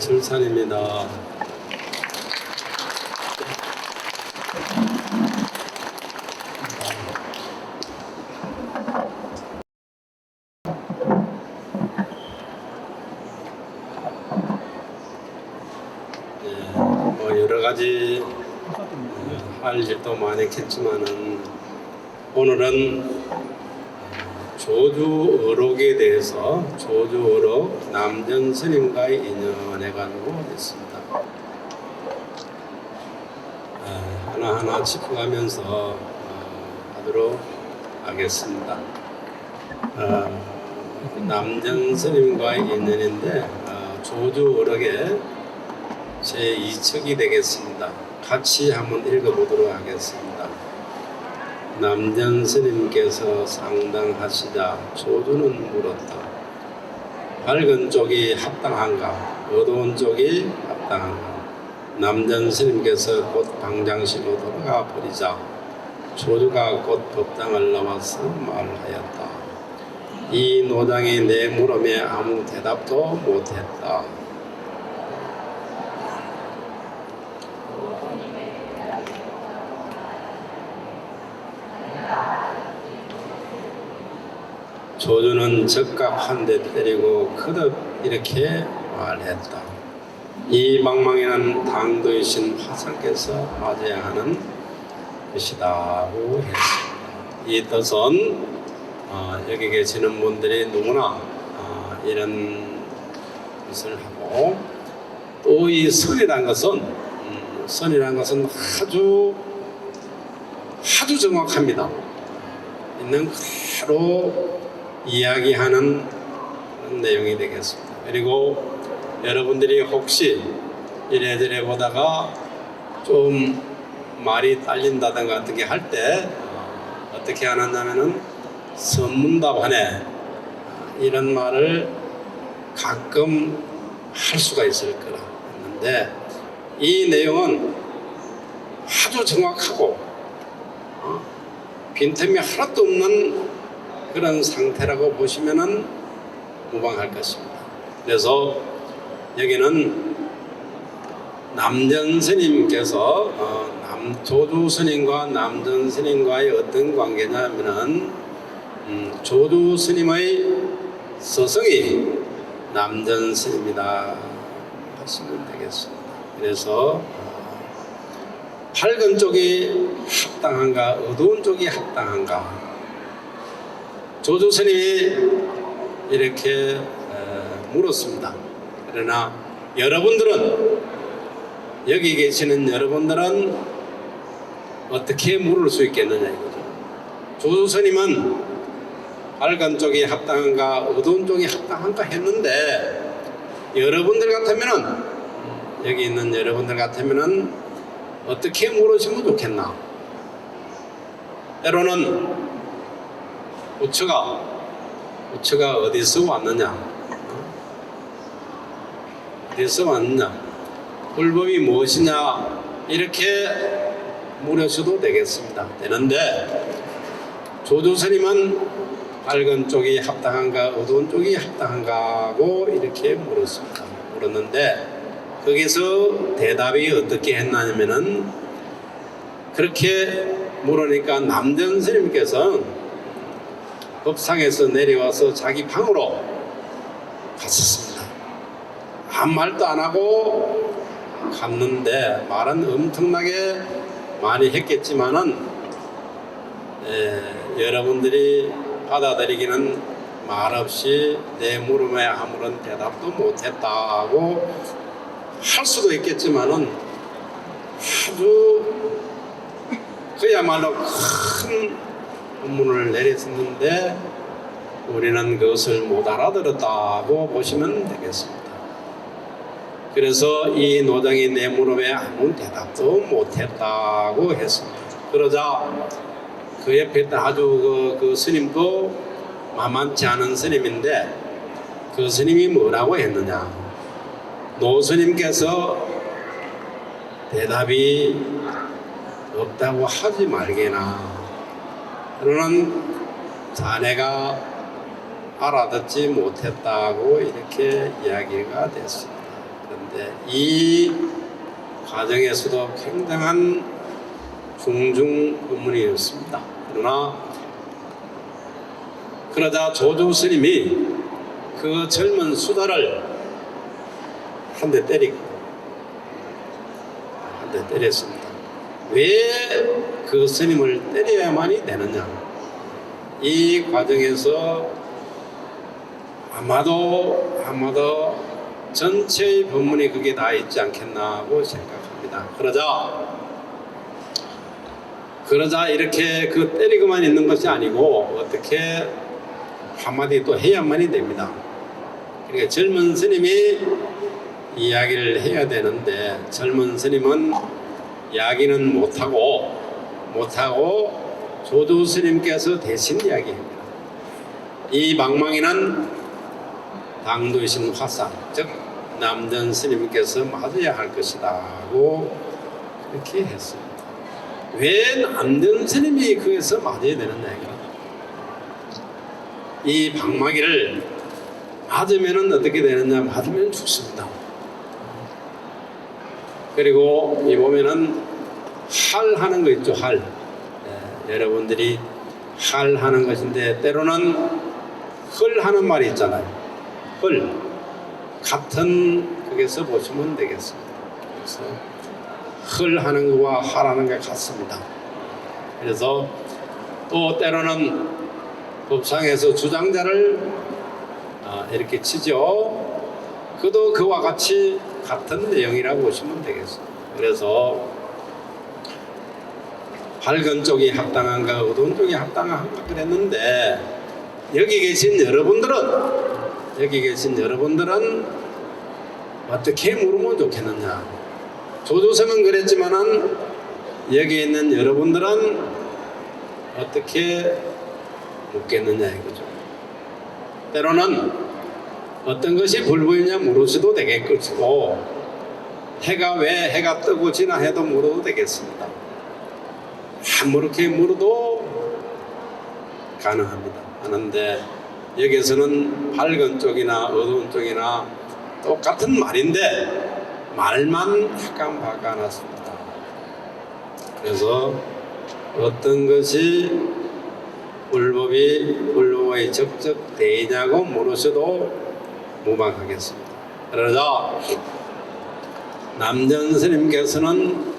철산입니다. 여러 가지 할 일도 많았겠지만은 오늘은 조주어록에 대해서 조주어록 남전 스님과의 인연해 가지고 있습니다. 하나하나 짚어가면서 하도록 하겠습니다. 남전 스님과의 인연인데 조주어록의 제2척이 되겠습니다. 같이 한번 읽어보도록 하겠습니다. 남전 스님께서 상담하시자 조주는 물었다. 밝은 쪽이 합당한가? 어두운 쪽이 합당한가? 남전 스님께서 곧 방장실로 돌아가 버리자 조주가 곧 법당을 나와서 말하였다. 이 노장이 내 물음에 아무 대답도 못했다. 조주는 적갑 한 대 때리고 거듭 이렇게 말했다. 이 망망이는 당도이신 화상께서 맞아야 하는 것이다고 했습니다. 이 뜻은 여기 계시는 분들이 누구나 이런 것을 하고, 또 이 선이란 것은 아주 정확합니다. 있는 그대로 이야기하는 그런 내용이 되겠습니다. 그리고 여러분들이 혹시 이래저래 보다가 좀 말이 딸린다든가 어떻게 할 때 어떻게 하느냐면은 선문답안에 이런 말을 가끔 할 수가 있을 거라 했는데, 이 내용은 아주 정확하고 빈틈이 하나도 없는 그런 상태라고 보시면은 무방할 것입니다. 그래서 여기는 남전 스님께서 조주 스님과 남전 스님과의 어떤 관계냐면은 조주 스님의 스승이 남전 스님이다 하시면 되겠습니다. 그래서 밝은 쪽이 합당한가, 어두운 쪽이 합당한가, 조주 스님이 이렇게 물었습니다. 그러나 여러분들은, 여기 계시는 여러분들은 어떻게 물을 수 있겠느냐 이거죠. 조주 스님은 밝은 쪽이 합당한가, 어두운 쪽이 합당한가 했는데, 여러분들 같으면은, 여기 있는 여러분들 같으면은 어떻게 물으시면 좋겠나? 때로는 우처가 어디서 왔느냐? 어디서 왔느냐? 불법이 무엇이냐? 이렇게 물으셔도 되겠습니다. 되는데, 조주 스님은 밝은 쪽이 합당한가, 어두운 쪽이 합당한가고 이렇게 물었는데, 거기서 대답이 어떻게 했냐면은, 그렇게 물으니까 남전 스님께서 법상에서 내려와서 자기 방으로 갔었습니다. 아무 말도 안 하고 갔는데, 말은 엄청나게 많이 했겠지만은 여러분들이 받아들이기는 말없이 내 물음에 아무런 대답도 못했다고 할 수도 있겠지만은, 아주 그야말로 큰 법문을 내렸었는데 우리는 그것을 못 알아들었다고 보시면 되겠습니다. 그래서 이 노장이 내 물음에 아무 대답도 못했다고 했습니다. 그러자 그 옆에 있던 아주 그 스님도 만만치 않은 스님인데, 그 스님이 뭐라고 했느냐? 노 스님께서 대답이 없다고 하지 말게나. 그러는 자네가 알아듣지 못했다고 이렇게 이야기가 됐습니다. 했는데 이 과정에서도 굉장한 중중 의문이었습니다. 그러자 조주 스님이 그 젊은 수다를 한 대 때렸습니다. 왜 그 스님을 때려야만이 되느냐? 이 과정에서 아마도 전체의 법문이 그게 다 있지 않겠나 하고 생각합니다. 그러자 이렇게 그 때리고만 있는 것이 아니고 어떻게 한마디 또 해야만이 됩니다. 그러니까 젊은 스님이 이야기를 해야 되는데 젊은 스님은 이야기는 못하고 조주 스님께서 대신 이야기합니다. 이 방망이는 당도이신 화상, 즉 남전 스님께서 맞아야 할 것이다 하고 그렇게 했습니다. 왜 남전 스님이 그에서 맞아야 되느냐? 이 방망이를 맞으면 어떻게 되느냐? 맞으면 죽습니다. 그리고 이 보면은 할 하는 거 있죠. 할. 여러분들이 할 하는 것인데 때로는 헐 하는 말이 있잖아요. 헐. 같은 거기서 보시면 되겠습니다. 그래서 헐 하는 거와 할 하는 게 같습니다. 그래서 또 때로는 법상에서 주장자를 이렇게 치죠. 그도 그와 같이 같은 내용이라고 보시면 되겠습니다. 그래서 밝은 쪽이 합당한가 어두운 쪽이 합당한가 그랬는데 여기 계신 여러분들은 어떻게 물으면 좋겠느냐? 조조sem은 그랬지만은 여기 있는 여러분들은 어떻게 묻겠느냐 이거죠. 때로는 어떤 것이 불보이냐 물으셔도 되겠고 해가 왜 해가 뜨고 지나 해도 물어도 되겠습니다. 아무렇게 물어도 가능합니다. 하는데 여기서는 밝은 쪽이나 어두운 쪽이나 똑같은 말인데 말만 약간 바꿔놨습니다. 그래서 어떤 것이 불법의 적적 되냐고 물으셔도 무방하겠습니다. 그러자 남전 스님께서는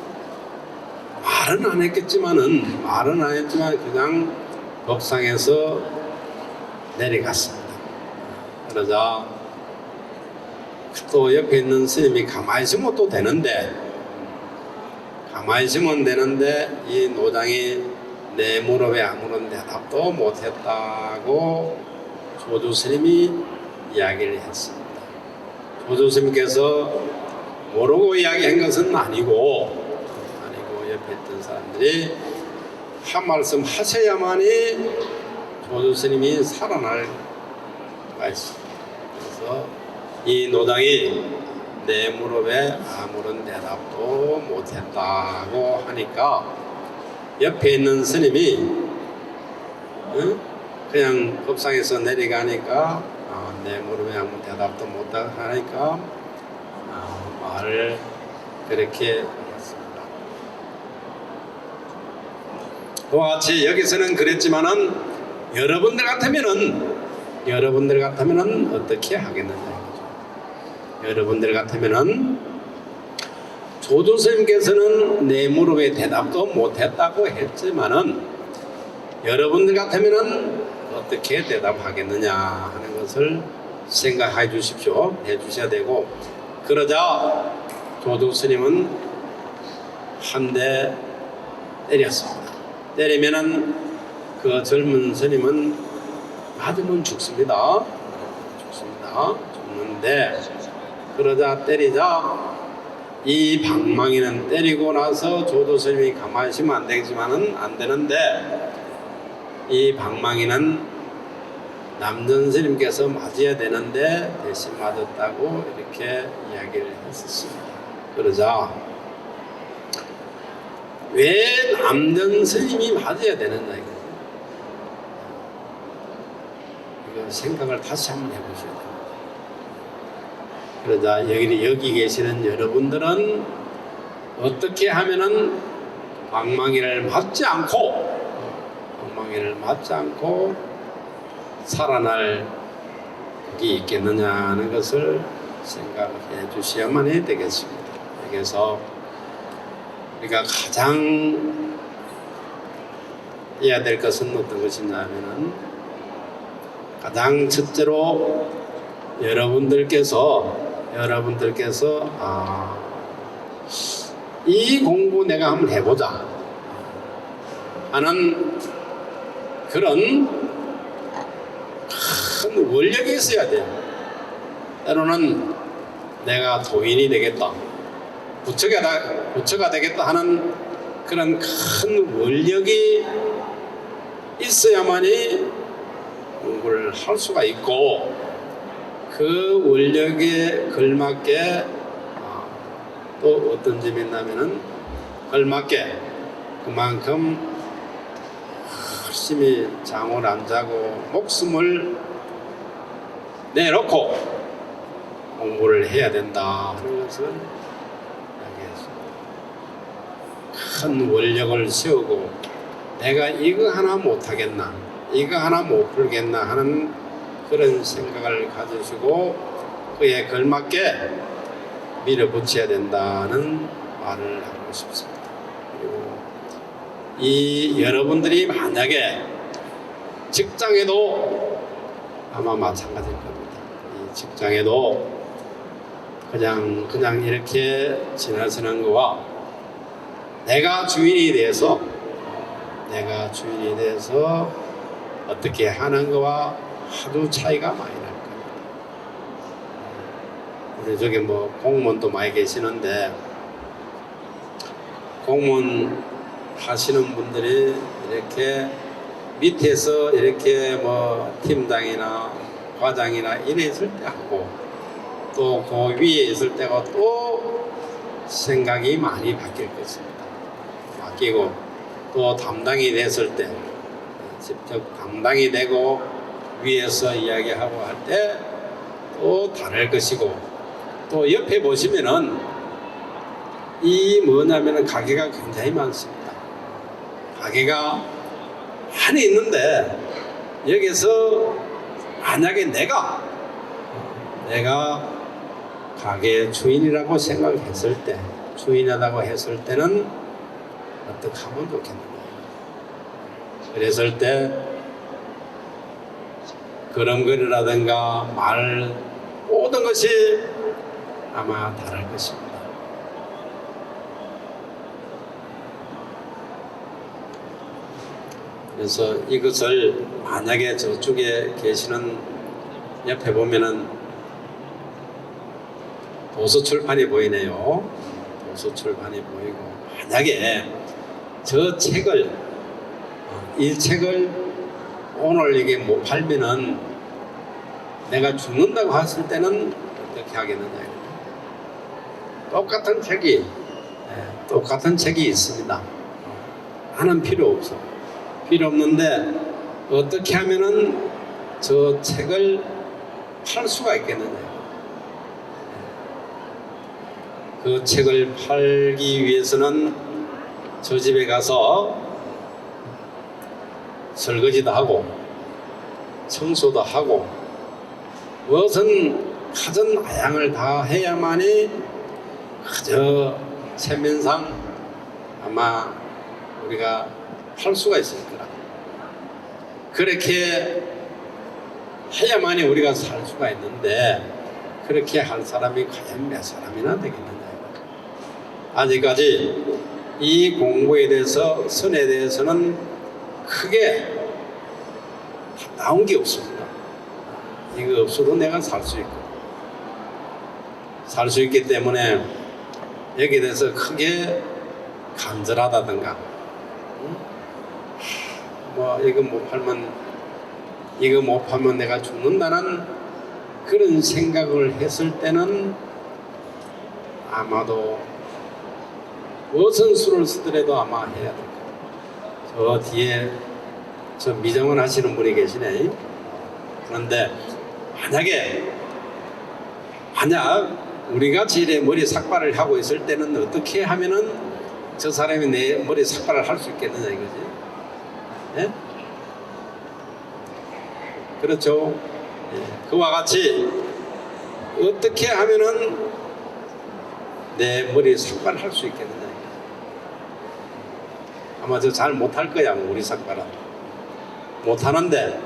말은 안 했지만 그냥 법상에서 내려갔습니다. 그러자 또 옆에 있는 스님이 가만히 있으면 또 되는데 이 노장이 내 무릎에 아무런 대답도 못했다고 조주 스님이 이야기를 했습니다. 조주 스님께서 모르고 이야기한 것은 아니고 옆에 있던 사람들이 한 말씀 하셔야만이 조주 스님이 살아날 수가 있습니다. 그래서 이 노장이 내 무릎에 아무런 대답도 못했다고 하니까 옆에 있는 스님이 그냥 법상에서 내려가니까 내 무릎에 아무 대답도 못하니까 말을 그렇게 했습니다. 그와 같이 여기서는 그랬지만은 여러분들 같으면은 어떻게 하겠느냐. 여러분들 같으면은 조주 스님께서는 내 무릎에 대답도 못했다고 했지만은 여러분들 같으면은 어떻게 대답하겠느냐 하는 것을 생각해 주십시오. 해 주셔야 되고 그러자 조주 스님은 한 대 때렸습니다. 때리면은 그 젊은 스님은 맞으면 죽습니다. 죽는데 그러자 때리자 이 방망이는 때리고 나서 조주 스님이 가만히 있으면 안 되지만은 안 되는데 이 방망이는 남전 스님께서 맞아야 되는데 대신 맞았다고 이렇게 이야기를 했었습니다. 그러자 왜 남전 스님이 맞아야 되느냐 이거 생각을 다시 한번 해보셔야 됩니다. 그러자 여기 계시는 여러분들은 어떻게 하면은 방망이를 맞지 않고 살아날 복이 있겠느냐는 것을 생각해 주셔야만 해야 되겠습니다. 그래서 우리가 가장 해야 될 것은 어떤 것이냐면은 가장 첫째로 여러분들께서 이 공부 내가 한번 해보자 하는 그런 큰 원력이 있어야 돼요. 때로는 내가 도인이 되겠다, 부처가 되겠다 하는 그런 큰 원력이 있어야만이 공부를 할 수가 있고, 그 원력에 걸맞게 또 어떤 점이 있냐면은 걸맞게 그만큼 열심히 잠을 안 자고 목숨을 내놓고 공부를 해야 된다 하는 것을 큰 원력을 세우고 내가 이거 하나 못하겠나, 이거 하나 못 풀겠나 하는 그런 생각을 가지시고 그에 걸맞게 밀어붙여야 된다는 말을 하고 싶습니다. 그리고 이 여러분들이 만약에 직장에도 아마 마찬가지일 겁니다. 이 직장에도 그냥 이렇게 지나치는 거와 내가 주인이 돼서 어떻게 하는 거와 하도 차이가 많이 날 겁니다. 우리 저기 뭐 공무원도 많이 계시는데 공무원 하시는 분들이 이렇게 밑에서 이렇게 뭐 팀장이나 과장이나 이래 있을 때 하고 또 그 위에 있을 때가 또 생각이 많이 바뀔 것입니다. 바뀌고 또 담당이 됐을 때 직접 담당이 되고 위에서 이야기하고 할 때 또 다를 것이고, 또 옆에 보시면은 이 뭐냐면은 가게가 굉장히 많습니다. 가게가 안에 있는데 여기서 만약에 내가 가게 주인이라고 생각했을 때, 주인이라고 했을 때는 어떻게 하면 좋겠는가. 그랬을 때 걸음걸이라든가 말 모든 것이 아마 다를 것입니다. 그래서 이것을 만약에 저쪽에 계시는 옆에 보면은 도서출판이 보이네요. 도서출판이 보이고, 만약에 이 책을 오늘 이게 못 팔면은 내가 죽는다고 했을 때는 어떻게 하겠느냐. 똑같은 책이 있습니다. 하는 필요 없는데 어떻게 하면은 저 책을 팔 수가 있겠느냐. 그 책을 팔기 위해서는 저 집에 가서 설거지도 하고 청소도 하고 무엇은 가전 나양을 다 해야만이 그저 체면상 아마 우리가 할 수가 있을 거라. 그렇게 해야만이 우리가 살 수가 있는데 그렇게 할 사람이 과연 몇 사람이나 되겠느냐. 아직까지 이 공부에 대해서, 선에 대해서는 크게 나온 게 없습니다. 이거 없어도 내가 살 수 있기 때문에 여기에 대해서 크게 간절하다든가 뭐 이거 못 팔면 내가 죽는다는 그런 생각을 했을 때는 아마도 무슨 수를 쓰더라도 아마 해야 될 거예요. 저 뒤에 저 미정원 하시는 분이 계시네. 그런데 만약에 만약 우리가 제일에 머리 삭발을 하고 있을 때는 어떻게 하면은 저 사람이 내 머리 삭발을 할 수 있겠느냐 이거지. 예? 그렇죠. 예. 그와 같이 어떻게 하면은 내 머리 삭발을 할 수 있겠느냐. 아마 저 잘 못할 거야 우리 삭발은. 못하는데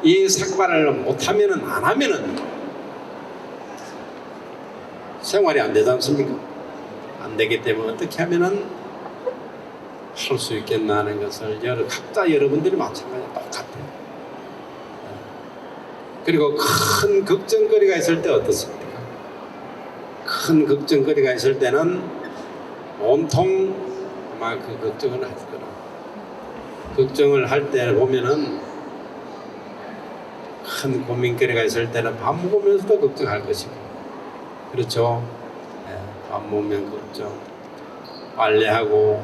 이 삭발을 못하면은 안 하면은 생활이 안 되지 않습니까? 안 되기 때문에 어떻게 하면은 할 수 있겠나 하는 것을 각자 여러분들이 마찬가지로 똑같아요. 그리고 큰 걱정거리가 있을 때 어떻습니까? 큰 걱정거리가 있을 때는 온통 아마 그 걱정을 할 거라. 걱정을 할 때 보면은 큰 고민거리가 있을 때는 밥 먹으면서도 걱정할 것이고, 그렇죠? 네, 밥 먹으면 걱정, 빨래하고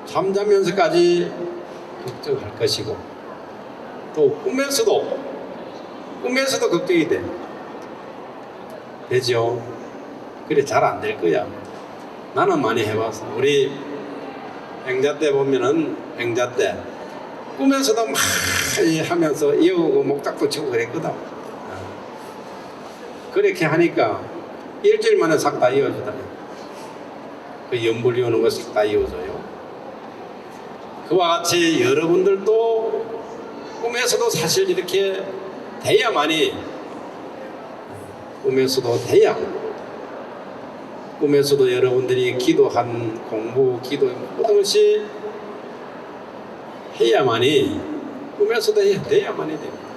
잠자면서까지 걱정할 것이고, 또 꿈에서도 걱정이 돼. 되죠? 그래 잘 안 될 거야. 나는 많이 해봤어. 우리 행자 때 보면은 행자 때 꿈에서도 막 하면서 이어오고 목탁도 치고 그랬거든. 그렇게 하니까 일주일 만에 싹 다 이어주더래. 그 연불이 오는 거 싹 다 이어져요. 그와 같이 여러분들도 꿈에서도 사실 이렇게 돼야만이, 꿈에서도 여러분들이 기도한 공부, 기도 모든 것이 해야만이, 꿈에서도 돼야만이 됩니다.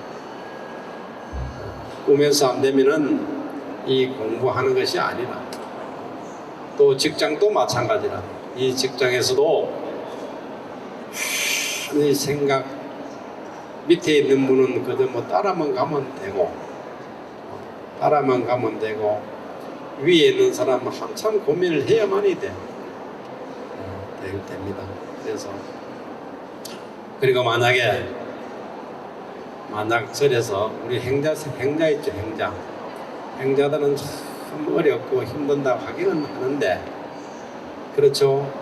꿈에서 안 되면은 이 공부하는 것이 아니라, 또 직장도 마찬가지라. 이 직장에서도 이 생각, 밑에 있는 분은 그저 뭐 따라만 가면 되고, 위에 있는 사람은 한참 고민을 해야만이 됩니다. 그래서 그리고 만약 절에서 우리 행자 있죠. 행자들은 참 어렵고 힘든다고 하기는 하는데, 그렇죠.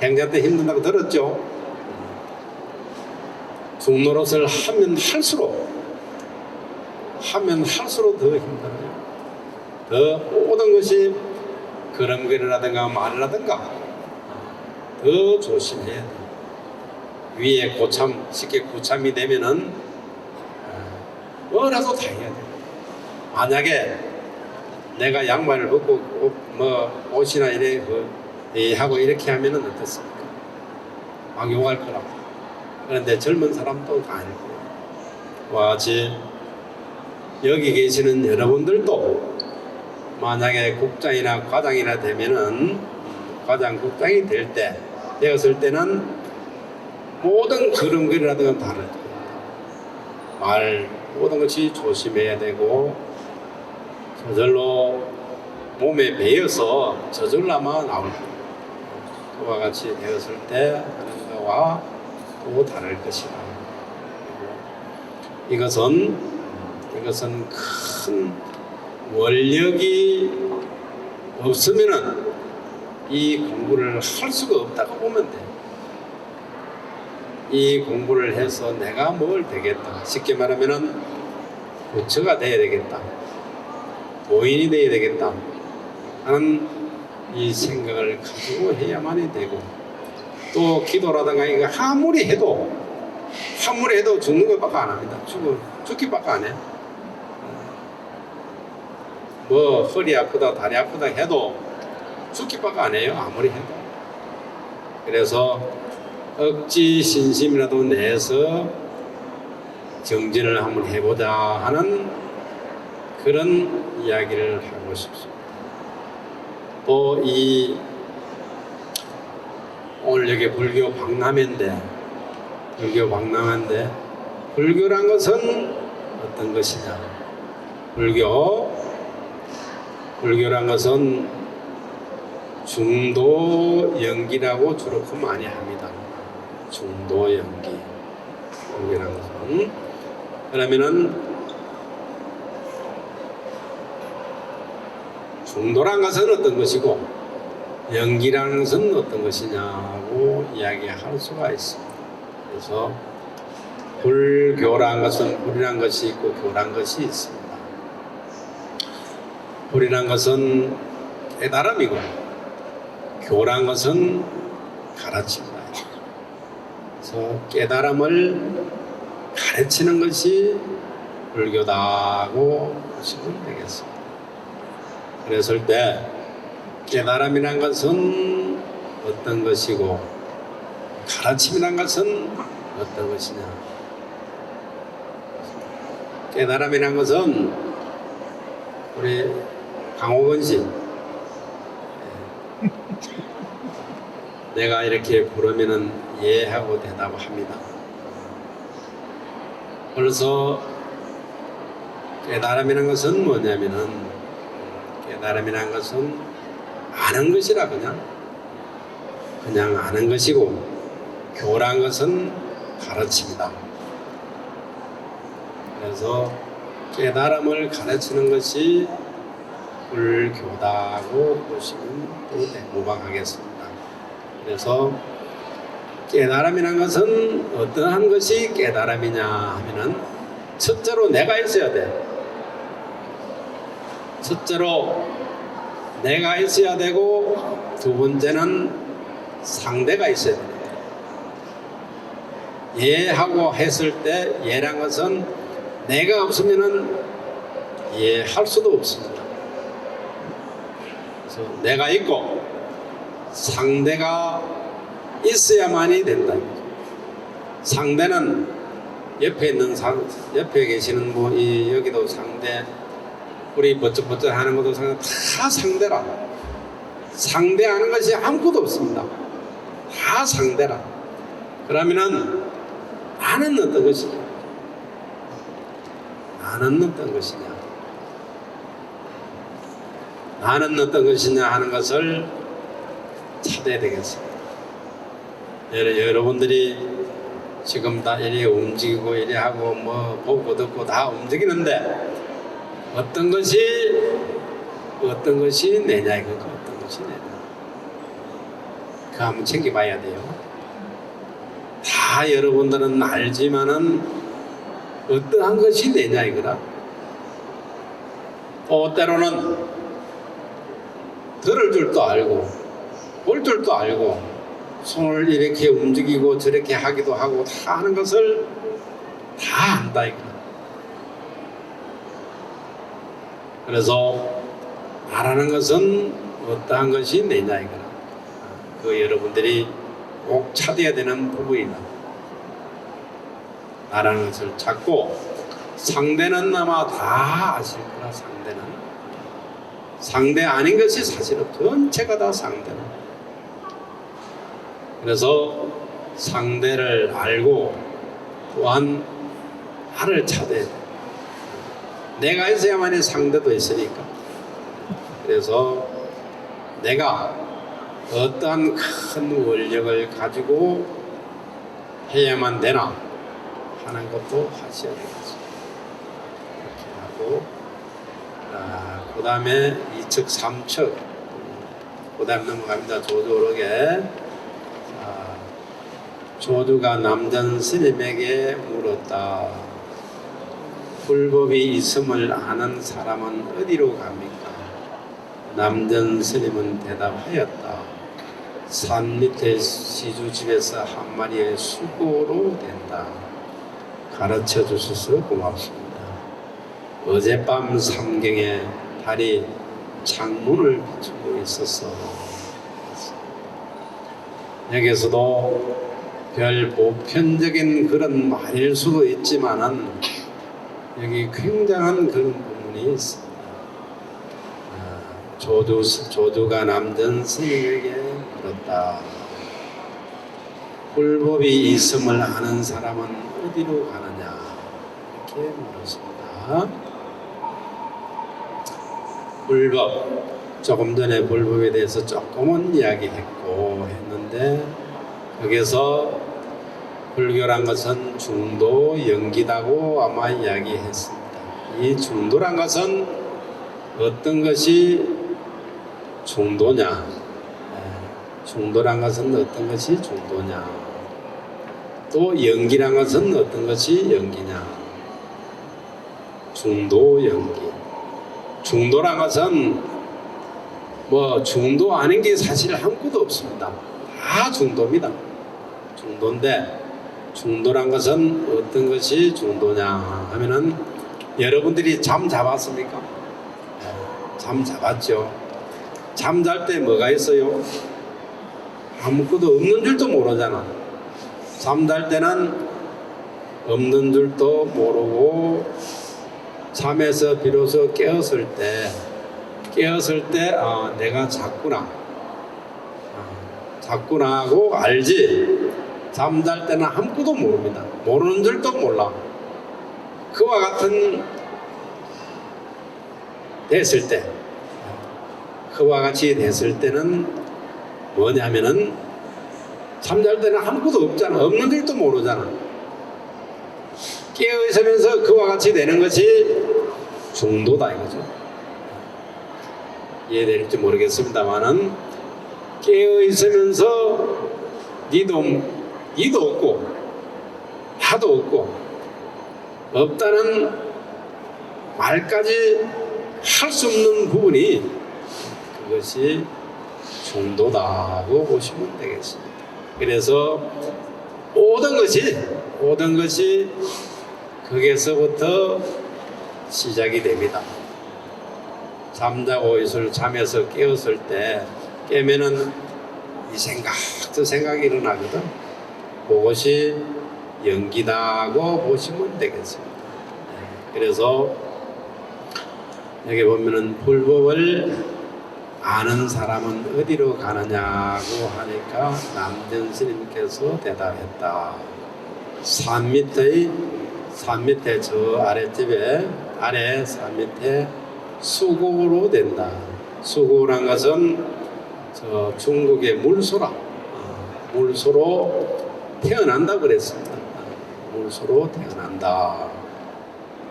행자 때 힘든다고 들었죠. 중노릇을 하면 할수록 더 힘들어요. 더 모든 것이 걸음걸이라든가 말이라든가 더 조심해야 돼요. 위에 쉽게 고참이 되면은 뭐라도 다 해야 돼요. 만약에 내가 양말을 벗고 옷이나 하고 이렇게 하면은 어떻습니까? 막 욕할 거라고. 그런데 젊은 사람도 다 알 거예요. 그와 같이 여기 계시는 여러분들도 만약에 국장이나 과장이나 되면은, 국장이 되었을 때는 모든 걸음걸이라든가 다를 말 모든 것이 조심해야 되고, 저절로 몸에 배어서 저절로만 나올 거예요. 그와 같이 되었을 때 하는 것과 또 다를 것이다. 이것은 큰 원력이 없으면은 이 공부를 할 수가 없다고 보면 돼. 이 공부를 해서 내가 뭘 되겠다. 쉽게 말하면은 부처가 돼야 되겠다. 도인이 돼야 되겠다 하는 이 생각을 가지고 해야만이 되고, 또 기도라든가 이거 아무리 해도 죽는 것밖에 안 합니다. 죽기밖에 안 해. 뭐 허리 아프다 다리 아프다 해도 죽기밖에 안 해요. 아무리 해도. 그래서 억지 신심이라도 내서 정진을 한번 해보자 하는 그런 이야기를 하고 싶습니다. 또 오늘 여기 불교 박람회인데, 불교란 것은 어떤 것이냐? 불교란 것은 중도연기라고 주로 많이 합니다. 중도연기. 불교란 것은. 그러면은 중도란 것은 어떤 것이고 연기라는 것은 어떤 것이냐고 이야기할 수가 있습니다. 그래서 불교란 것은 불이란 것이 있고 교란 것이 있습니다. 불이란 것은 깨달음이고 교란 것은 가르칩니다. 그래서 깨달음을 가르치는 것이 불교다고 보시면 되겠습니다. 그랬을 때 깨달음이란 것은 어떤 것이고 가르침이란 것은 어떤 것이냐. 깨달음이란 것은 우리 강호건 씨 내가 이렇게 부르면은 예하고 대답합니다. 그래서 깨달음이란 것은 뭐냐면은 깨달음이란 것은 아는 것이라 그냥 아는 것이고 교란 것은 가르칩니다. 그래서 깨달음을 가르치는 것이 불교다고 보시면 무방하겠습니다. 그래서 깨달음이란 것은 어떠한 것이 깨달음이냐 하면은 첫째로 내가 있어야 돼. 첫째로 내가 있어야 되고 두 번째는 상대가 있어야 됩니다. 예하고 했을 때 예란 것은 내가 없으면은 예할 수도 없습니다. 그래서 내가 있고 상대가 있어야만이 된다. 상대는 옆에 있는 옆에 계시는 여기도 상대, 우리 버쩍버쩍 하는 것도 상대, 다 상대라. 상대하는 것이 아무것도 없습니다. 다 상대라. 그러면은 나는 어떤 것이냐? 나는 어떤 것이냐? 나는 어떤 것이냐 하는 것을 찾아야 되겠습니다. 여러분들이 지금 다 이래 움직이고 이래 하고 뭐 보고 듣고 다 움직이는데 어떤 것이 내냐 이거죠. 어떤 것이 내냐. 그거 한번 챙겨봐야 돼요. 다 여러분들은 알지만은 어떠한 것이 내냐 이거라. 또 때로는 들을 줄도 알고 볼 줄도 알고 손을 이렇게 움직이고 저렇게 하기도 하고 다 하는 것을 다 안다 이거라. 그래서 나라는 것은 어떠한 것이 내냐 이거라. 그 여러분들이 꼭 찾아야 되는 부분이다. 나라는 것을 찾고 상대는 아마 다 아실 거라. 상대 아닌 것이 사실은 전체가 다 상대다. 그래서 상대를 알고 또한 나를 찾아야 돼. 내가 있어야만이 상대도 있으니까. 그래서 내가 어떠한 큰 원력을 가지고 해야만 되나 하는 것도 하셔야 되겠습니다. 이렇게 하고 그 다음에 2척 3척 그 다음 넘어갑니다. 조조록에 조주가 남전 스님에게 물었다. 불법이 있음을 아는 사람은 어디로 갑니까? 남전 스님은 대답하였다. 산 밑에 시주집에서 한 마리의 수고로 된다. 가르쳐 주셔서 고맙습니다. 어젯밤 삼경에 달이 창문을 비추고 있었어. 여기서도 별 보편적인 그런 말일 수도 있지만은 여기 굉장한 그런 부분이 있습니다. 조주가 남전 스님에게 물었다. 불법이 있음을 아는 사람은 어디로 가느냐? 이렇게 물었습니다. 불법, 조금 전에 불법에 대해서 조금은 이야기했고 했는데 여기서 불교란 것은 중도 연기다고 아마 이야기했습니다. 이 중도란 것은 어떤 것이 중도냐? 중도란 것은 어떤 것이 중도냐? 또 연기란 것은 어떤 것이 연기냐? 중도, 연기. 중도란 것은 뭐 중도 아닌 게 사실 아무것도 없습니다. 다 중도입니다. 중도인데 중도란 것은 어떤 것이 중도냐 하면은 여러분들이 잠 잡았습니까? 잠 잡았죠. 잠잘 때 뭐가 있어요? 아무것도 없는 줄도 모르잖아. 잠잘 때는 없는 줄도 모르고 잠에서 비로소 깨었을 때 내가 잤구나. 잤구나 하고 알지. 잠잘 때는 아무것도 모릅니다. 모르는 줄도 몰라. 그와 같은 됐을 때, 그와 같이 됐을 때는 뭐냐면은 잠잘 때는 아무것도 없잖아. 없는 줄도 모르잖아. 깨어 있으면서 그와 같이 되는 것이 중도다 이거죠. 이해될지 모르겠습니다만은 깨어 있으면서 니도 없고 나도 없고 없다는 말까지 할 수 없는 부분이 그것이 중도다고 보시면 되겠습니다. 그래서 모든 것이 거기에서부터 시작이 됩니다. 잠자고 있을 잠에서 깨었을 때 깨면은 이 생각 저 생각이 일어나거든. 그것이 연기다고 보시면 되겠습니다. 그래서 여기 보면은 불법을 아는 사람은 어디로 가느냐고 하니까 남전 스님께서 대답했다. 산 밑에 저 아랫집에 아래 산 밑에 수고로 된다. 수고란 것은 저 중국의 물소라. 물소로 태어난다 그랬습니다. 물소로 태어난다.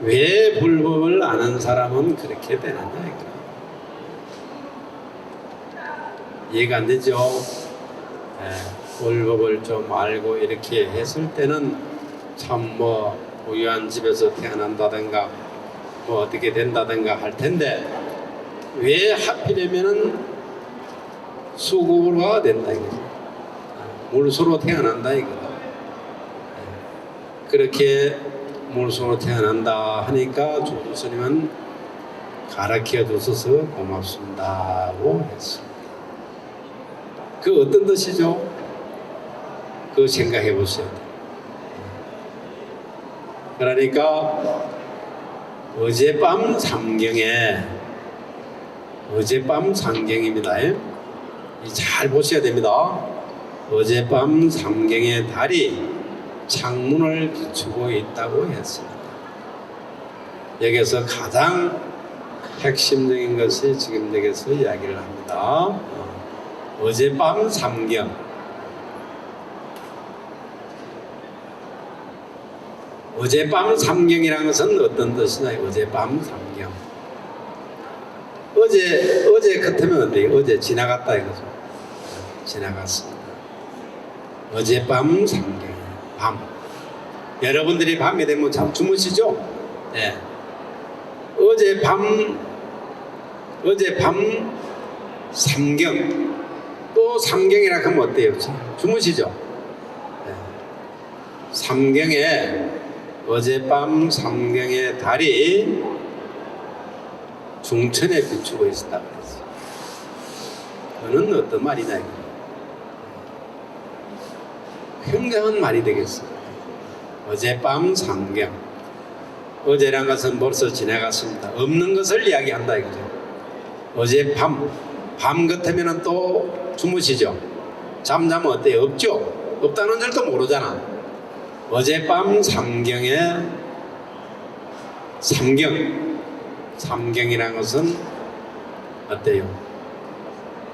왜 불법을 아는 사람은 그렇게 되느냐 이거야. 이해가 안 되죠? 불법을 좀 알고 이렇게 했을 때는 참 뭐 부유한 집에서 태어난다든가 뭐 어떻게 된다든가 할 텐데 왜 하필이면은 수고가 된다 이거죠. 물소로 태어난다 이거야. 그렇게 물소로 태어난다 하니까 조주 스님은 가르쳐 주셔서 고맙습니다고 했습니다. 그 어떤 뜻이죠? 그거 생각해 보세요. 그러니까 어젯밤 삼경입니다. 잘 보셔야 됩니다. 어젯밤 삼경의 달이 창문을 비추고 있다고 했습니다. 여기서 가장 핵심적인 것이 지금 여기서 이야기를 합니다. 어젯밤 삼경. 어젯밤 삼경이라는 것은 어떤 뜻이냐? 어젯밤 삼경. 어제 같으면 어때요? 어제 지나갔다 이거죠. 지나갔습니다. 어젯밤 삼경. 밤. 여러분들이 밤이 되면 잠 주무시죠? 네. 어젯밤 삼경. 또 삼경이라 하면 어때요? 주무시죠? 네. 삼경에 어젯밤 삼경의 달이 중천에 비추고 있었다 그랬어요. 그는 어떤 말이냐 이거. 굉장한 말이 되겠어요. 어젯밤 삼경. 어제란 것은 벌써 지나갔습니다. 없는 것을 이야기한다 이거죠. 어젯밤 같으면 또 주무시죠. 잠자면 어때요? 없죠. 없다는 줄도 모르잖아. 어젯밤 삼경에 삼경이라는 것은 어때요?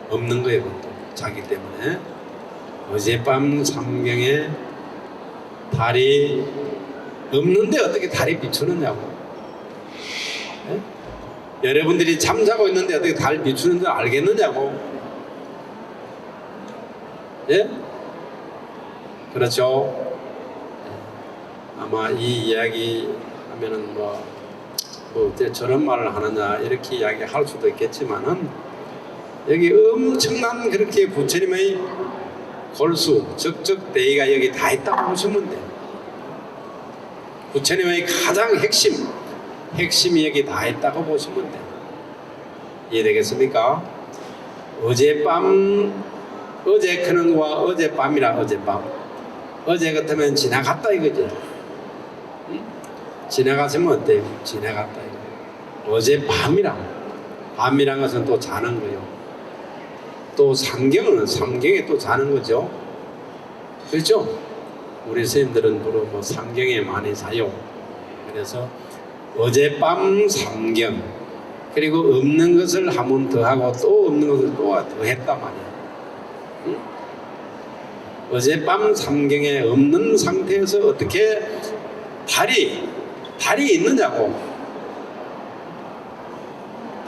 없는 거예요. 그것도 자기 때문에. 어젯밤 삼경에 달이 없는데 어떻게 달이 비추느냐고. 네? 여러분들이 잠자고 있는데 어떻게 달 비추는 줄 알겠느냐고. 예? 그렇죠? 아마 이 이야기 하면은 뭐 어째 저런 말을 하느냐 이렇게 이야기할 수도 있겠지만은 여기 엄청난 그렇게 부처님의 골수, 적적대의가 여기 다 있다고 보시면 돼요. 부처님의 가장 핵심이 여기 다 있다고 보시면 돼요. 이해되겠습니까? 어젯밤, 어제 크는 거와 어젯밤이라 어젯밤. 어제 같으면 지나갔다 이거죠. 응? 지나갔으면 어때요? 지나갔다 이거. 어젯밤이라. 밤이란 것은 또 자는 거예요. 또 삼경에 또 자는 거죠. 그렇죠? 우리 선생님들은 주로 뭐 삼경에 많이 자요. 그래서 어젯밤 삼경, 그리고 없는 것을 한 번 더하고 또 없는 것을 또 더했단 말이야. 응? 어젯밤 삼경에 없는 상태에서 어떻게 달이 있느냐고.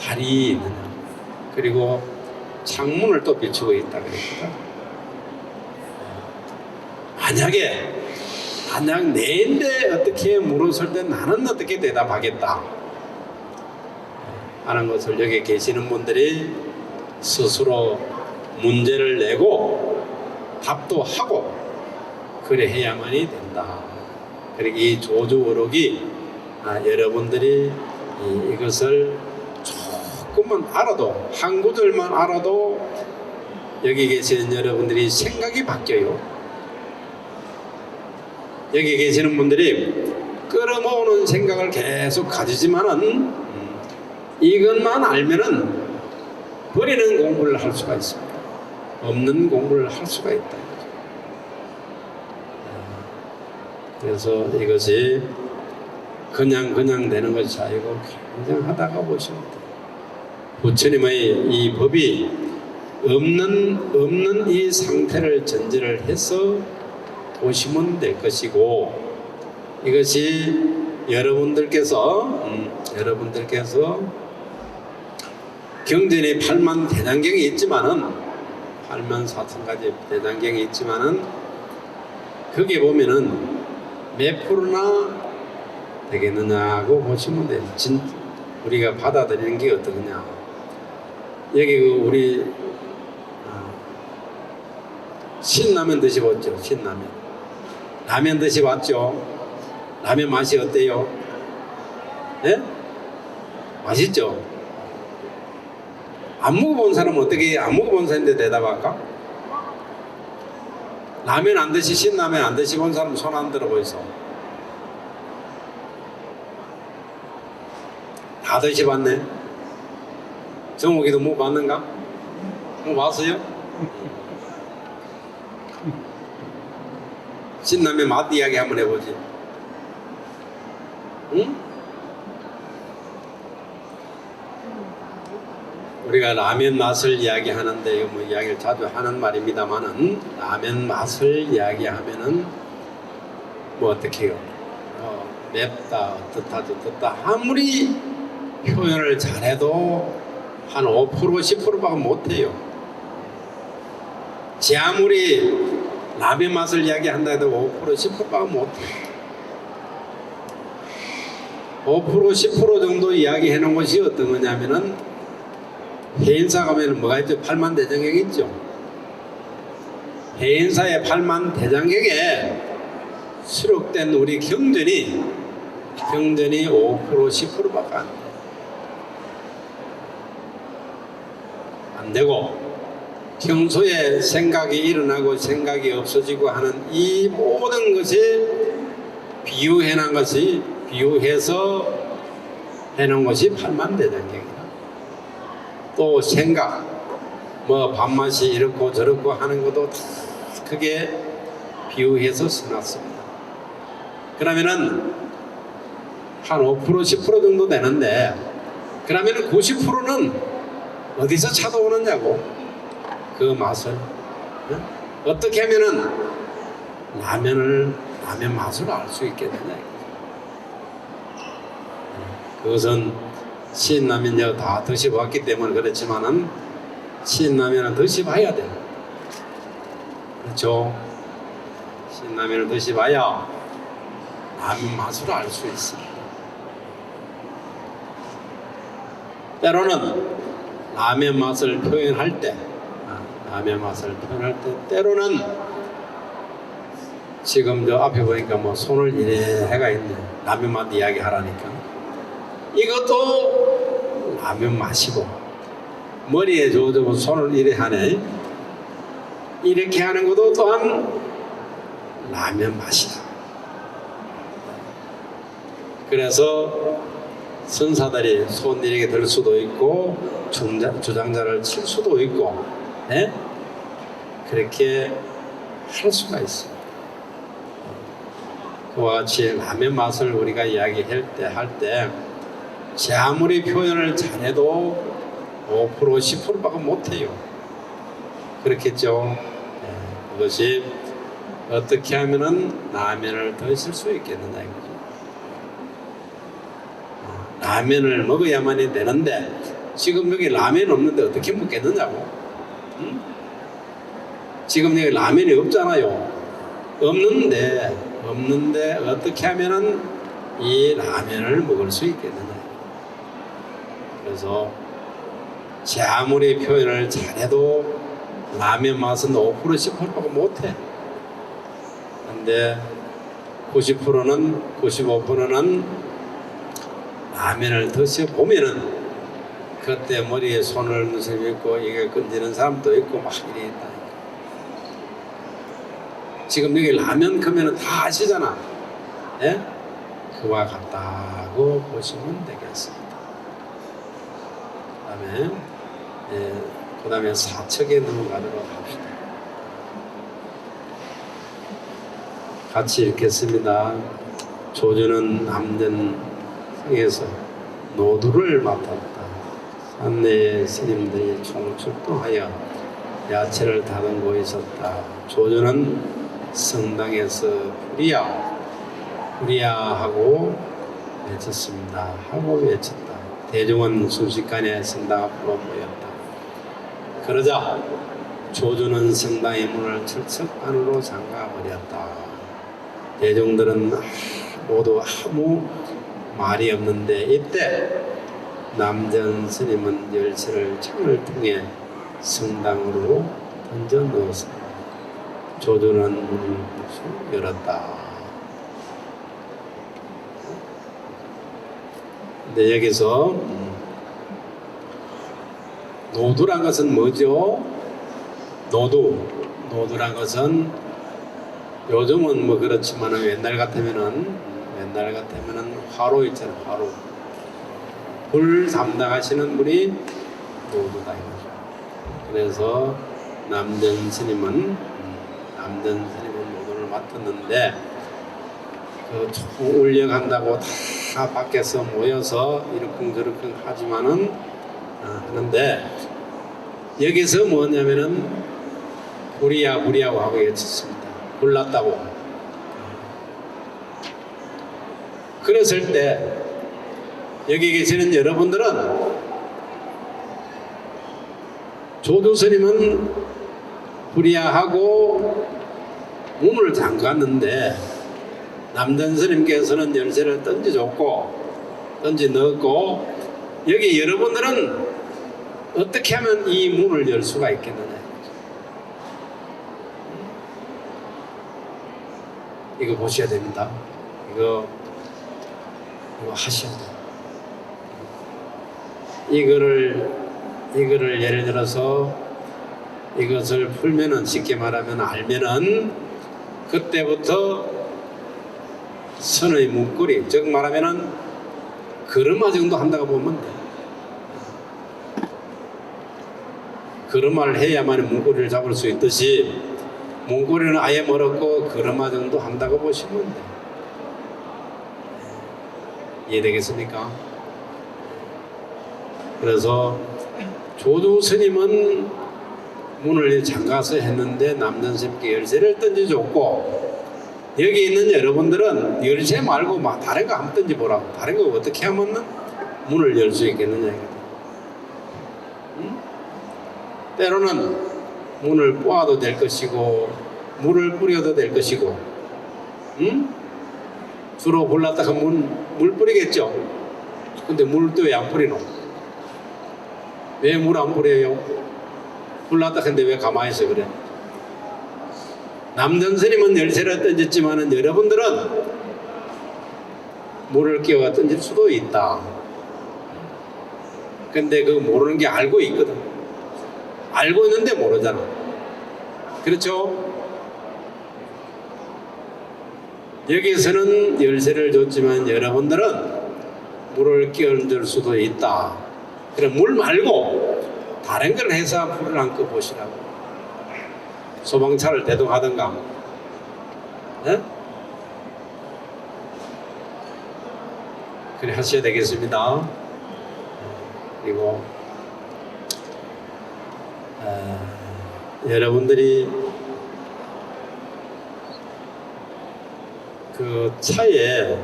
달이 있느냐. 그리고 창문을 또 비추고 있다 그랬거든. 만약 내인데 어떻게 물었을 때 나는 어떻게 대답하겠다 하는 것을 여기 계시는 분들이 스스로 문제를 내고 답도 하고 그래 해야만이 된다. 그리고 이 조주어록이 여러분들이 이것을 조금만 알아도, 한 구절만 알아도 여기 계시는 여러분들이 생각이 바뀌어요. 여기 계시는 분들이 끌어모으는 생각을 계속 가지지만은 이것만 알면은 버리는 공부를 할 수가 있습니다. 없는 공부를 할 수가 있다. 그래서 이것이 그냥 되는 것이 아니고 굉장하다가 보시면 돼요. 부처님의 이 법이 없는 이 상태를 전제를 해서 보시면 될 것이고, 이것이 여러분들께서 경전에 8만 대장경이 있지만은 8만 4천 가지 대장경이 있지만은 거기에 보면은 몇 프로나 되겠느냐고 보시면 돼요. 우리가 받아들이는 게 어떠냐. 여기 우리 신라면 드셔봤죠? 신라면. 라면 드셔봤죠? 라면 맛이 어때요? 예? 맛있죠? 안 먹어본 사람은 어떻게, 안 먹어본 사람인데 대답할까? 라면 안 드시, 신라면 안 드셔본 사람 손 안 들어 보이소. 다 드셔봤네? 정옥이도 못 봤는가? 못 봤어요? 신라면 맛 이야기 한번 해보지. 응? 우리가 라면 맛을 이야기하는데 뭐 이야기를 자주 하는 말입니다만은 라면 맛을 이야기하면은 뭐 어떻게 해요? 맵다, 어떻다, 저떻다 아무리 표현을 잘해도 한 5% 10%밖에 못해요. 제 아무리 라면 맛을 이야기한다 해도 5% 10%밖에 못해요. 5% 10% 정도 이야기해 놓은 것이 어떤 거냐면은 해인사 가면 뭐가 있죠? 8만 대장경이 있죠. 해인사의 8만 대장경에 수록된 우리 경전이 5% 10%밖에 안 되고 평소에 생각이 일어나고 생각이 없어지고 하는 이 모든 것이 비유해서 해놓은 것이 8만 대장경이다. 또 생각, 뭐 밥맛이 이렇고 저렇고 하는 것도 다 크게 비유해서 써놨습니다. 그러면은 한 5% 10% 정도 되는데, 그러면은 90%는 어디서 찾아오느냐고. 그 맛을 어떻게 하면은 라면 맛을 알 수 있겠느냐. 그것은 신라면 다 드셔봤기 때문에 그렇지만은 신라면은 드셔봐야 돼. 그렇죠? 신라면을 드셔봐야 라면 맛을 알 수 있습니다. 때로는 라면 맛을 표현할 때, 때로는 지금 저 앞에 보니까 뭐 손을 이래 해가 있네. 라면 맛 이야기 하라니까. 이것도 라면 맛이고, 머리에 저 손을 이래 하네. 이렇게 하는 것도 또한 라면 맛이다. 그래서 선사들이 손 이렇게 들 수도 있고 주장자를 칠 수도 있고, 네? 그렇게 할 수가 있습니다. 그와 같이 라면 맛을 우리가 이야기할 때 제 아무리 표현을 잘해도 5% 10%밖에 못해요. 그렇겠죠. 네, 그것이 어떻게 하면은 라면을 드실 수 있겠느냐 이거죠. 라면을 먹어야만이 되는데 지금 여기 라면 없는데 어떻게 먹겠느냐고. 응? 지금 여기 라면이 없잖아요. 없는데 어떻게 하면은 이 라면을 먹을 수 있겠느냐. 그래서 제 아무리 표현을 잘해도 라면 맛은 5% 10%밖에 못해. 근데 90%는 95%는 라면을 드셔보면은 그때 머리에 손을 넣는 사람이 있고 이게 건지는 사람도 있고 막 이래 있다. 지금 여기 라면 크면은 다 아시잖아. 예? 그와 같다고 보시면 되겠습니다. 그 다음에 사척에 넘어가도록 합시다. 같이 읽겠습니다. 조주는 남전성에서 노두를 맡았다. 산내의 스님들이 총출동하여 야채를 다듬고 있었다. 조주는 성당에서 후리야하고 외쳤습니다. 하고 외쳤다. 대중은 순식간에 성당 앞으로 모였다. 그러자 조주는 성당의 문을 철썩 안으로 잠가버렸다. 대중들은 모두 아무 말이 없는데 이때 남전 스님은 열쇠를 창을 통해 성당으로 던져 넣었다. 조주는 문을 열었다. 근데 여기서 노두란 것은 뭐죠? 노두란 것은 요즘은 뭐 그렇지만 옛날 같으면은 화로 있잖아요. 화로. 불 담당하시는 분이 노두다 이거죠. 그래서 남전 스님은 노두를 맡았는데 그 총 울려간다고 다 밖에서 모여서 이러쿵저러쿵 하지만은 하는데 여기서 뭐냐면은 부리야고 하고 외쳤습니다. 불났다고. 그랬을 때 여기 계시는 여러분들은 조주 스님은 부리야하고 문을 잠갔는데 남전 스님께서는 열쇠를 던져 넣었고 여기 여러분들은 어떻게 하면 이 문을 열 수가 있겠느냐. 이거 보셔야 됩니다. 이거 하셔야 돼요. 이거를 예를 들어서 이것을 풀면은 쉽게 말하면 알면은 그때부터 선의 문고리, 즉 말하면은 걸음마 정도 한다고 보면 돼. 걸음마를 해야만 문고리를 잡을 수 있듯이 문고리는 아예 멀었고 걸음마 정도 한다고 보시면 돼. 이해되겠습니까? 그래서 조주 스님은 문을 잠가서 했는데 남전 스님께 열쇠를 던져줬고 여기 있는 여러분들은 열쇠 말고 막 다른 거 한번 던져보라고. 다른 거 어떻게 하면 문을 열 수 있겠느냐. 응? 때로는 문을 꼬아도 될 것이고 물을 뿌려도 될 것이고, 응? 주로 불났다가 물 뿌리겠죠. 근데 물도 왜 안 뿌리노? 왜 물 안 뿌려요? 불났다 근데 왜 가만히 있어 그래? 남전 스님은 열쇠를 던졌지만은 여러분들은 물을 끼워 던질 수도 있다. 근데 그 모르는 게 알고 있거든. 알고 있는데 모르잖아. 그렇죠? 여기서는 열쇠를 줬지만 여러분들은 물을 끼얹을 수도 있다. 그럼 물 말고 다른 걸 해서 불을 안 꺼보시라고. 소방차를 대동하든가, 네? 그래 하셔야 되겠습니다. 그리고 여러분들이 그 차에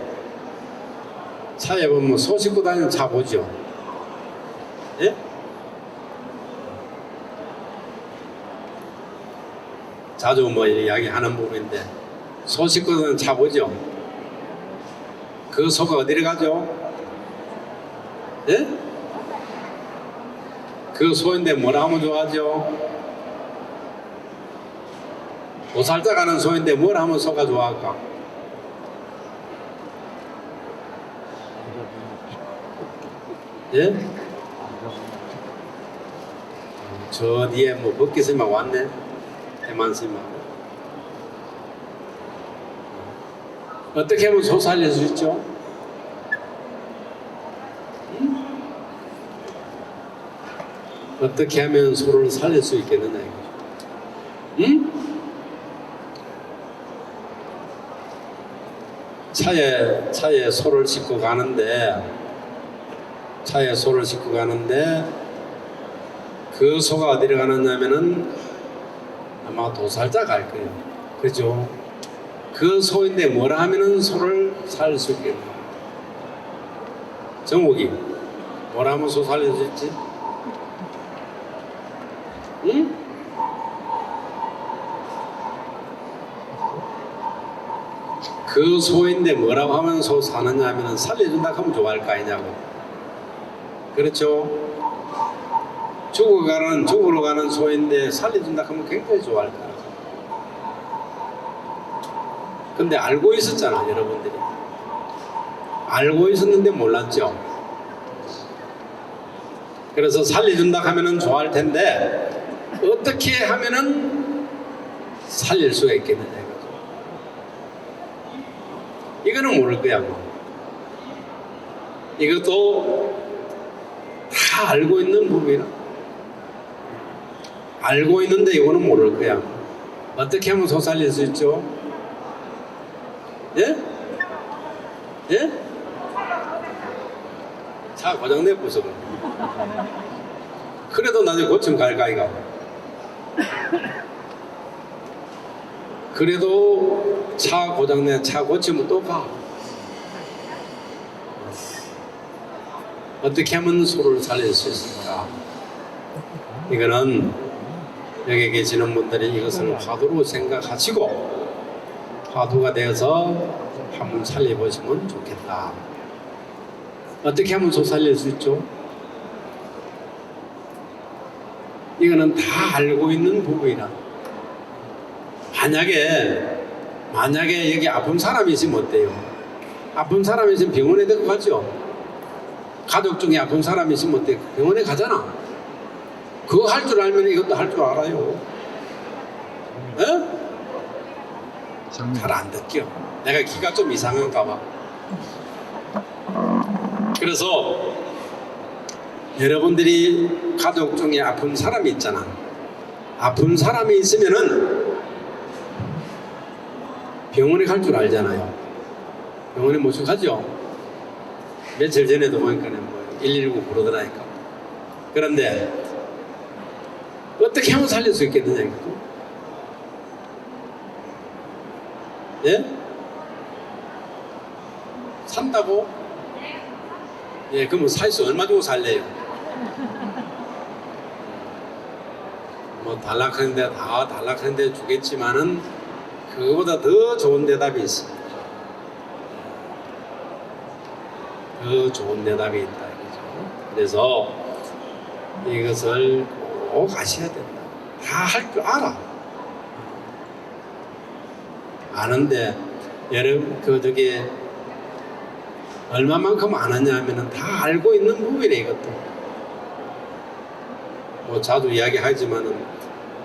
보면 소 싣고 다니는 차 보죠? 예? 자주 뭐 이야기하는 부분인데 소 싣고 다니는 차 보죠? 그 소가 어디를 가죠? 예? 그 소인데 뭐라 하면 좋아하죠? 보살자 가는 소인데 뭘 하면 소가 좋아할까? 예? 저 뒤에 뭐 벗기스만 왔네. 대만스님하고. 어떻게 하면 소 살릴 수 있죠? 응? 어떻게 하면 소를 살릴 수 있겠느냐 이거죠. 응? 차에 소를 싣고 가는데 그 소가 어디로 가느냐면은 아마 도살자 갈 거예요. 그죠? 그 소인데 뭐라 하면은 소를 살릴 수 있겠나? 정욱이 뭐라 하면 소 살릴 수 있지? 응? 그 소인데 뭐라고 하면 소 사느냐 하면은 살려준다 하면 좋아할 거 아니냐고. 그렇죠? 죽으러 가는 소인데 살려준다 하면 굉장히 좋아할 거라고. 근데 알고 있었잖아, 여러분들이. 알고 있었는데 몰랐죠. 그래서 살려준다 하면은 좋아할 텐데 어떻게 하면은 살릴 수가 있겠느냐 이거죠. 이거는 모를 거야. 뭐. 이것도 다 알고 있는 부분이라. 알고 있는데 이거는 모를 거야. 어떻게 하면 소 살릴 수 있죠? 예? 예? 차 고장내 부서. 그래도 나중에 고치면 갈까 이가. 그래도 차 고장내 차 고치면 또 가. 어떻게 하면 소를 살릴 수 있을까? 이거는 여기 계시는 분들이 이것을 화두로 생각하시고 화두가 되어서 한번 살려보시면 좋겠다. 어떻게 하면 소 살릴 수 있죠? 이거는 다 알고 있는 부분이라. 만약에 여기 아픈 사람이 있으면 어때요? 아픈 사람이 있으면 병원에 데리고 가죠. 가족 중에 아픈 사람이 있으면 어때요? 병원에 가잖아. 그거 할 줄 알면 이것도 할 줄 알아요. 잘 안 듣겨. 내가 귀가 좀 이상한가 봐. 그래서 여러분들이 가족 중에 아픈 사람이 있잖아. 아픈 사람이 있으면은 병원에 갈 줄 알잖아요. 병원에 모시고 가죠. 며칠 전에도 보니까 뭐 119 부르더라니까. 그런데 어떻게 하면 살릴 수 있겠느냐 이거죠. 예? 산다고? 예, 그러면 사이스 얼마 주고 살래요? 뭐 단락하는데 다 단락하는데 주겠지만은 그거보다 더 좋은 대답이 있습니다. 더 좋은 대답이 있다 이거죠. 그래서 이것을 꼭 아셔야 된다. 다 할 줄 알아. 아는데 여러분 저기 얼마만큼 아느냐 하면은 다 알고 있는 부분이래 이것도. 뭐 자주 이야기하지만은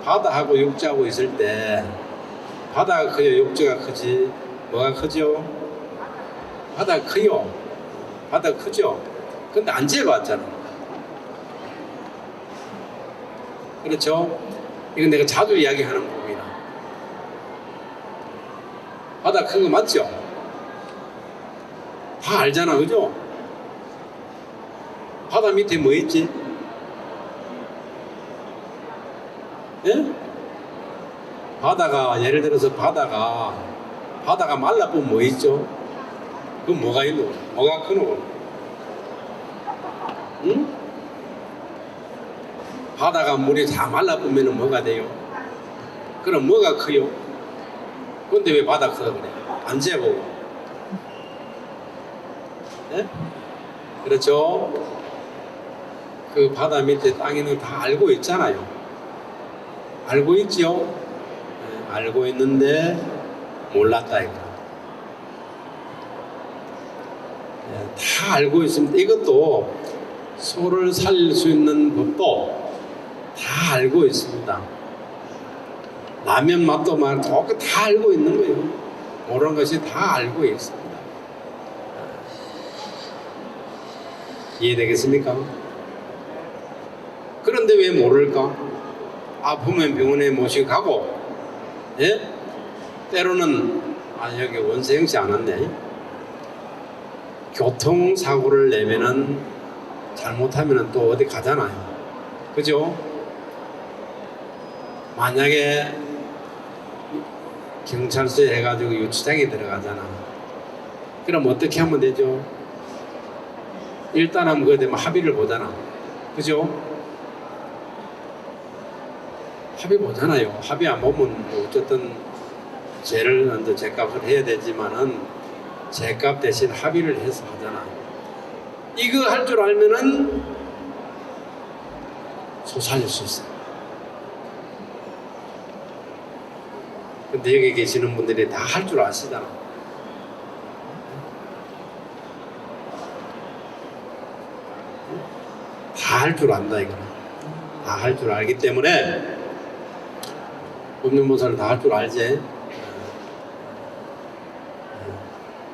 바다하고 육지하고 있을 때 바다가 커요, 육지가 크지? 뭐가 크죠? 바다가 커요. 바다가 크죠? 근데 안 재봤잖아. 그렇죠? 이건 내가 자주 이야기하는 부분이라. 바다 큰 거 맞죠? 다 알잖아, 그죠? 바다 밑에 뭐 있지? 예? 바다가 예를 들어서 바다가 말라보면 뭐 있죠? 그럼 뭐가 있노? 뭐가 크노? 응? 바다가 물이 다 말라보면 뭐가 돼요? 그럼 뭐가 커요? 근데 왜 바다 크다 그래? 안 재보고. 예? 그렇죠? 그 바다 밑에 땅에는 다 알고 있잖아요. 알고 있지요? 예, 알고 있는데 몰랐다 이거. 예, 다 알고 있습니다. 이것도 소를 살릴 수 있는 법도 다 알고 있습니다. 라면 맛도 다 알고 있는 거예요. 모르는 것이 다 알고 있습니다. 이해되겠습니까? 그런데 왜 모를까? 아프면 병원에 모시고 가고, 예? 때로는, 여기 원세영 씨 안 왔네. 교통사고를 내면은, 잘못하면은 또 어디 가잖아요. 그죠? 만약에 경찰서에 해가지고 유치장에 들어가잖아. 그럼 어떻게 하면 되죠? 일단은 그거 되면 합의를 보잖아. 그죠? 합의 보잖아요. 합의 안 보면 뭐 어쨌든 죄를 먼저 죄값을 해야 되지만은 죄값 대신 합의를 해서 하잖아. 이거 할 줄 알면은 소 살릴 수 있어. 근데 여기 계시는 분들이 다 할 줄 아시잖아. 다 할 줄 안다 이거는. 다 할 줄 알기 때문에 법률모사를 다 할 줄 알지?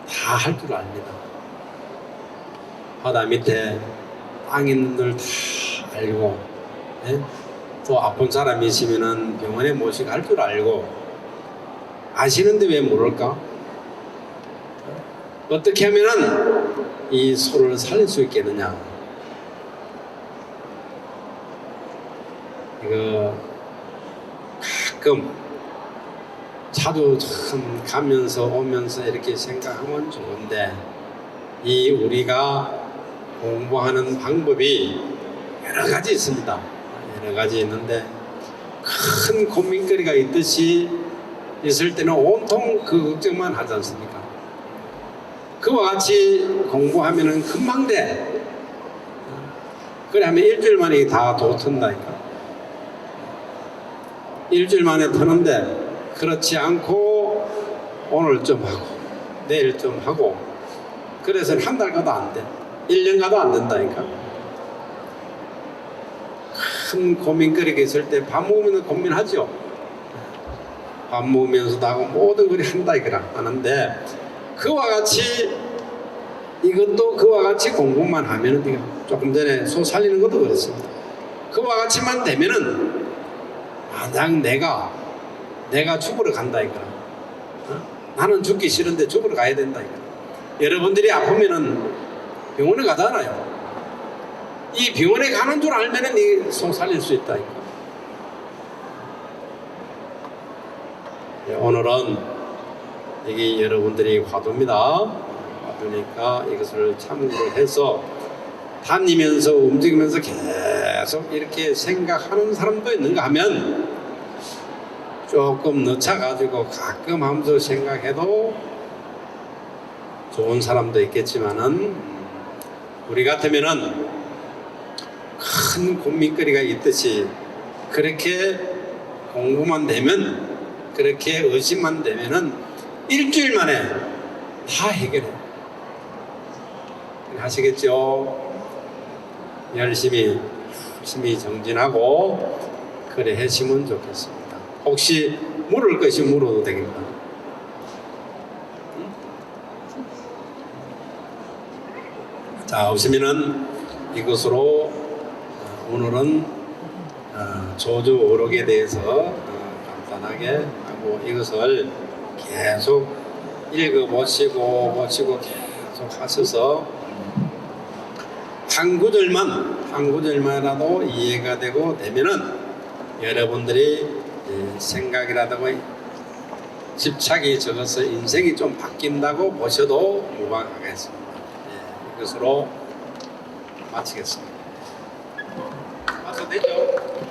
다 할 줄 압니다. 바다 밑에 땅 있는 들 다 알고, 예? 또 아픈 사람이 있으면은 병원에 모시고 할 줄 알고, 아시는데 왜 모를까? 어떻게 하면은 이 소를 살릴 수 있겠느냐? 이거 가끔 차도 참 가면서 오면서 이렇게 생각하면 좋은데 이 우리가 공부하는 방법이 여러 가지 있습니다. 여러 가지 있는데 큰 고민거리가 있듯이 있을 때는 온통 그 걱정만 하지 않습니까? 그와 같이 공부하면은 금방 돼. 그래 하면 일주일 만에 다 도튼다니까. 일주일 만에 터는데 그렇지 않고 오늘 좀 하고 내일 좀 하고 그래서 한 달 가도 안 돼. 1년 가도 안 된다니까. 큰 고민거리가 있을 때 밥 먹으면서 고민하죠. 밥 먹으면서도 하고 모든 걸 한다 이거라 하는데 그와 같이 이것도 그와 같이 공부만 하면은 조금 전에 소 살리는 것도 그렇습니다. 그와 같이만 되면은 만약 내가 죽으러 간다 이거라. 나는 죽기 싫은데 죽으러 가야 된다 이거라. 여러분들이 아프면은 병원에 가잖아요. 이 병원에 가는 줄 알면은 이 소 살릴 수 있다 이거. 오늘은 이게 여러분들이 화두입니다. 화두니까 이것을 참고를 해서 다니면서 움직이면서 계속 이렇게 생각하는 사람도 있는가 하면 조금 늦춰가지고 가끔 하면서 생각해도 좋은 사람도 있겠지만은 우리 같으면은 큰 고민거리가 있듯이 그렇게 공부만 되면 그렇게 의심만 되면은 일주일 만에 다 해결해. 하시겠죠? 열심히 정진하고 그래 하시면 좋겠습니다. 혹시 물을 것이 물어도 되겠다. 자, 오시면은 이것으로 오늘은 조주 오록에 대해서 간단하게 하고 이것을 계속 읽어보시고 계속 하셔서 한 구절만이라도 이해가 되면은 여러분들이 생각이라도 집착이 적어서 인생이 좀 바뀐다고 보셔도 무방하겠습니다. 이것으로 마치겠습니다. 박수 되죠?